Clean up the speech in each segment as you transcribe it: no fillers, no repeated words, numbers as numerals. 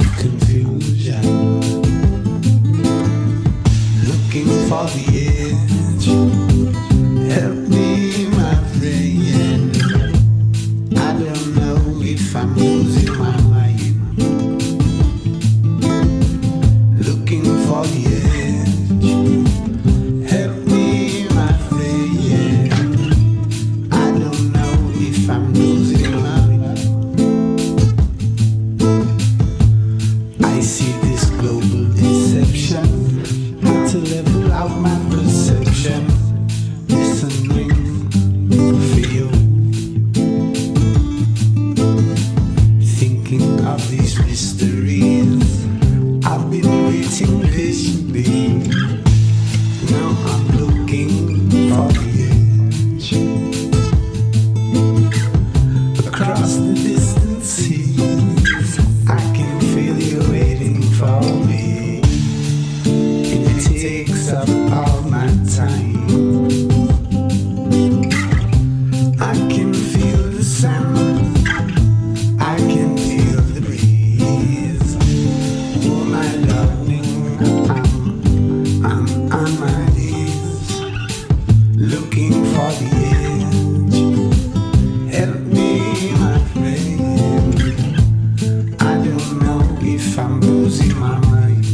of confusion, looking for the edge. Help me, my friend. I don't know if I'm losing my mind. Looking for the edge. Help me, my friend. I don't know if I'm losing my mind. I see this global deception. Had to level out my perception. Listening for you. Thinking of these mysteries. I've been waiting patiently. Now I'm looking for the edge. Across the distant seas, I can feel you waiting for me. And it takes up all my time. I can feel the sound, I can feel the breeze. Oh my darling, I'm on my knees, looking for the edge. Help me, my friend. I don't know if I'm losing my mind.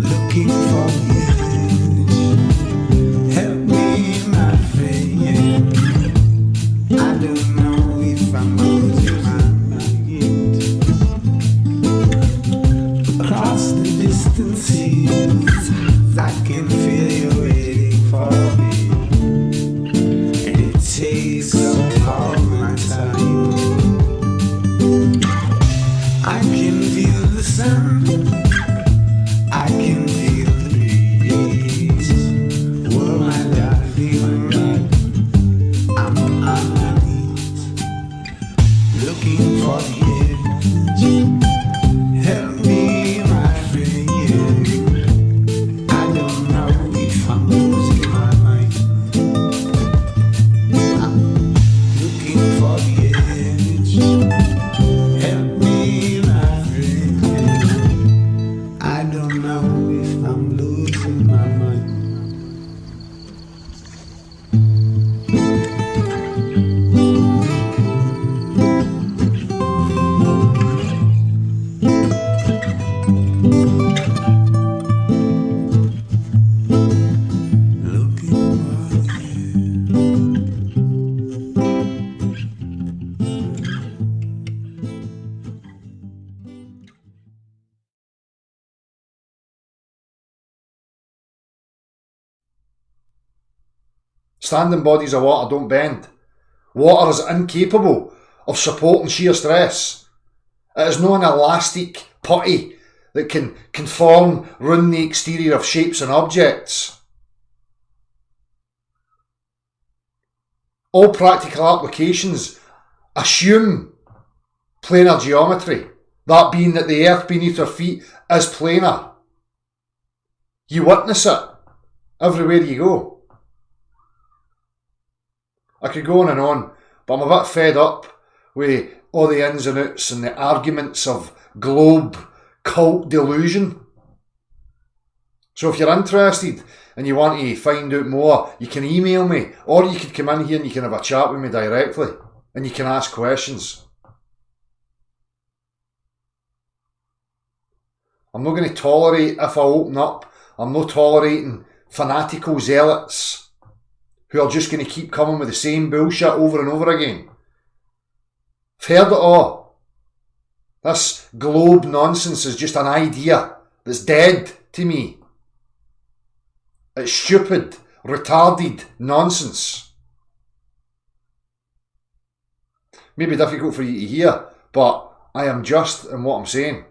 Looking for the edge. Help me, my friend. I don't know if I'm losing my mind. Across the distant seas, I can feel you waiting for me. And it takes up all my time. I can feel the sun, I can feel the breeze. Oh my darling, I'm on my knees, looking for the edge. Help me, my friend. I don't know if I'm losing my mind. I'm looking for the edge. Help me, my friend. I don't know if I'm losing my mind. Looking for the Standing bodies of water don't bend. Water is incapable of supporting shear stress. It is not an elastic putty that can conform round the exterior of shapes and objects. All practical applications assume planar geometry, that being that the earth beneath our feet is planar. You witness it everywhere you go. I could go on, but I'm a bit fed up with all the ins and outs and the arguments of globe cult delusion. So if you're interested and you want to find out more, you can email me, or you could come in here and you can have a chat with me directly and you can ask questions. I'm not going to tolerate, if I open up, I'm not tolerating fanatical zealots who are just going to keep coming with the same bullshit over and over again. I've heard it all. This globe nonsense is just an idea that's dead to me. It's stupid, retarded nonsense. Maybe difficult for you to hear, but I am just in what I'm saying.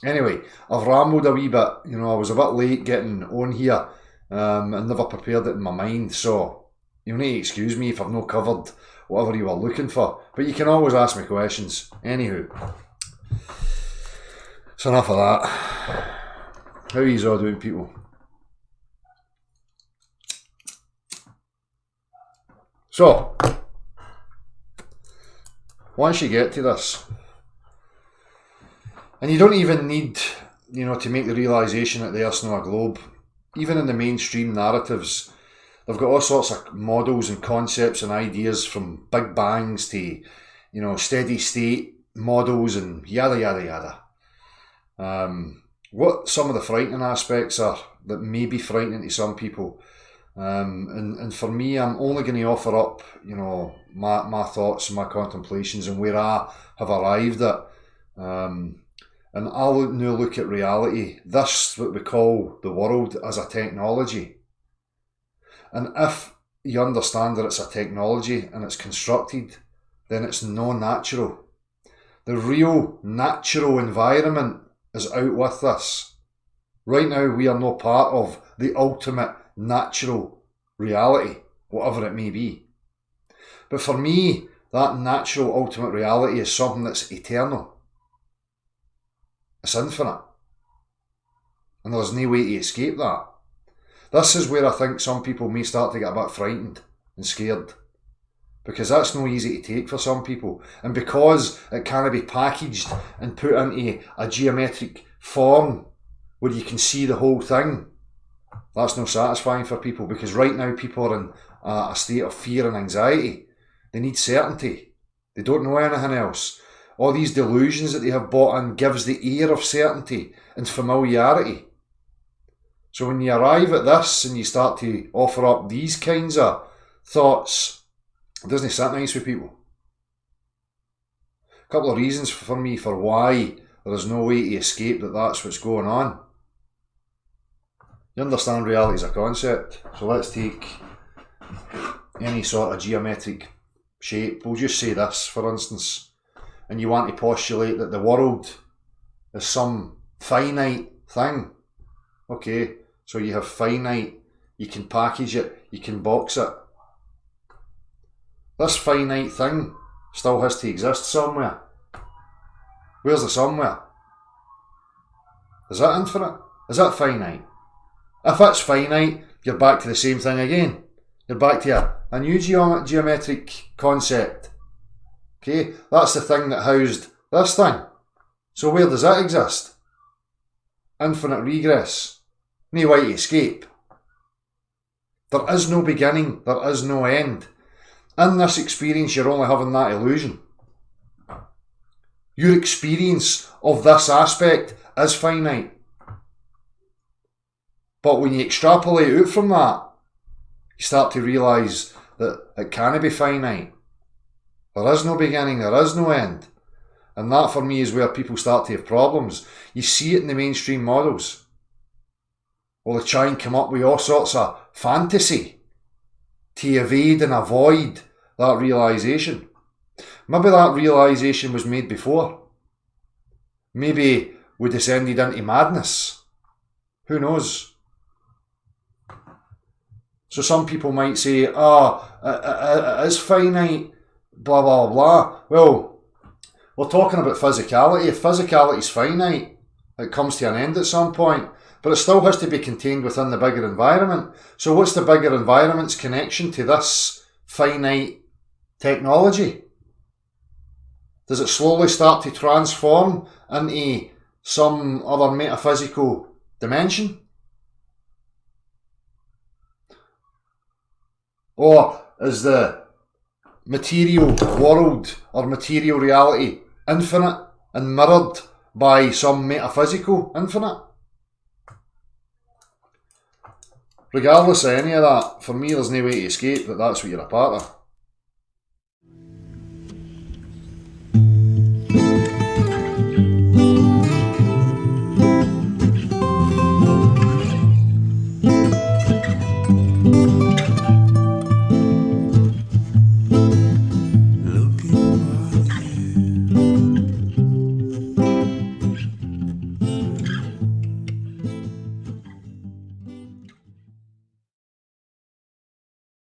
Anyway, I've rambled a wee bit. You know, I was a bit late getting on here. I never prepared it in my mind, so you'll need to excuse me if I've not covered whatever you were looking for. But you can always ask me questions. Anywho, so enough of that. How are you all doing, people? So, once you get to this, and you don't even need, to make the realisation that the Earth's not a globe. Even in the mainstream narratives, they've got all sorts of models and concepts and ideas, from big bangs to, steady state models and yada yada yada. What some of the frightening aspects are that may be frightening to some people, and for me, I'm only going to offer up, my thoughts and my contemplations and where I have arrived at. And I'll now look at reality, this, what we call the world, as a technology. And if you understand that it's a technology and it's constructed, then it's no natural. The real natural environment is out with this. Right now, we are no part of the ultimate natural reality, whatever it may be. But for me, that natural ultimate reality is something that's eternal. It's infinite. And there's no way to escape that. This is where I think some people may start to get a bit frightened and scared. Because that's no easy to take for some people. And because it can't be packaged and put into a geometric form where you can see the whole thing, that's not satisfying for people. Because right now people are in a state of fear and anxiety. They need certainty. They don't know anything else. All these delusions that they have bought in gives the air of certainty and familiarity. So when you arrive at this and you start to offer up these kinds of thoughts, it doesn't sit nice with people. A couple of reasons for me for why there is no way to escape that's what's going on. You understand reality is a concept. So let's take any sort of geometric shape. We'll just say this, for instance. And you want to postulate that the world is some finite thing. Okay, so you have finite, you can package it, you can box it. This finite thing still has to exist somewhere. Where's the somewhere? Is that infinite? Is that finite? If it's finite, you're back to the same thing again. You're back to a new geometric concept. Okay, that's the thing that housed this thing. So where does that exist? Infinite regress. No way to escape. There is no beginning, there is no end. In this experience, you're only having that illusion. Your experience of this aspect is finite. But when you extrapolate out from that, you start to realise that it can't be finite. There is no beginning, there is no end. And that for me is where people start to have problems. You see it in the mainstream models. Well, they try and come up with all sorts of fantasy to evade and avoid that realisation. Maybe that realisation was made before. Maybe we descended into madness. Who knows? So some people might say, it is finite, blah, blah, blah. Well, we're talking about physicality. If physicality is finite, it comes to an end at some point, but it still has to be contained within the bigger environment. So what's the bigger environment's connection to this finite technology? Does it slowly start to transform into some other metaphysical dimension? Or is the material world or material reality infinite and mirrored by some metaphysical infinite? Regardless of any of that, for me there's no way to escape that's what you're a part of.